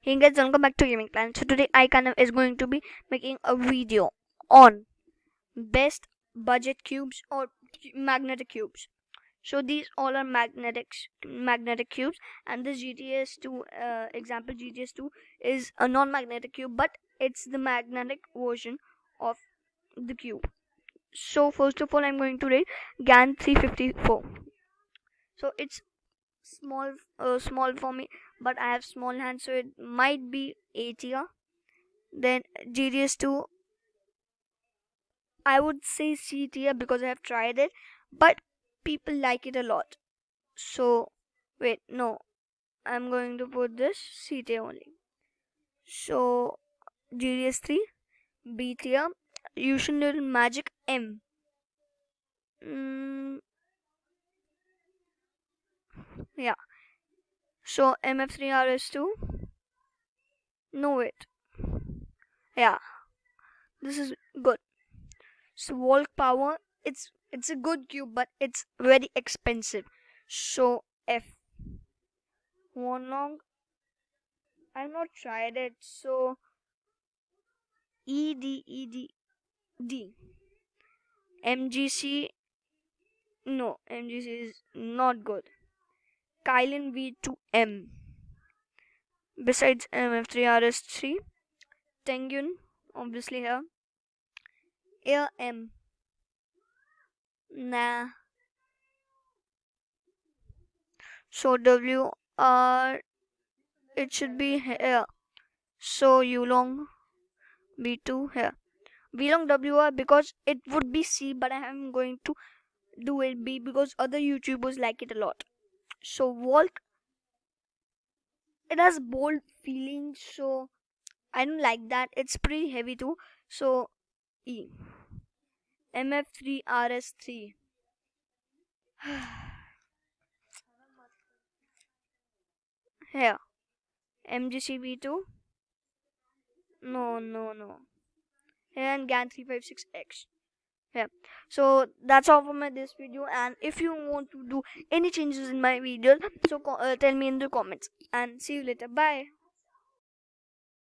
Hey guys, welcome back to Gaming Planet. So today I is going to be making a video on best budget cubes or magnetic cubes. So these all are magnetic cubes, and this GTS 2 example GTS 2 is a non-magnetic cube, but it's the magnetic version of the cube. So first of all, I'm going to rate GAN 354. So it's small for me, but I have small hands, so it might be A tier. Then GDS 2, I would say C tier because I have tried it, but people like it a lot. So wait, no, I'm going to put this C tier only. So GDS 3, B tier, Usual Magic M. Yeah. So MF3RS2. No wait. Yeah, this is good. So Volk Power, it's a good cube, but it's very expensive. So F. Wonong, I've not tried it. So ED. MGC, no, MGC is not good. Kylan V2M. Besides MF3RS3, Tengyun, obviously here. Air M. Nah. So WR, it should be here. So Yulong B2 here. Vlong WR because it would be C, but I am going to do it B because other YouTubers like it a lot. So Volk, it has bold feelings, so I don't like that. It's pretty heavy too. So E. MF3RS3. Here. MGCB2. No. Here and GAN 356X. Yeah, so that's all for this video, and if you want to do any changes in my videos, so tell me in the comments, and see you later. Bye.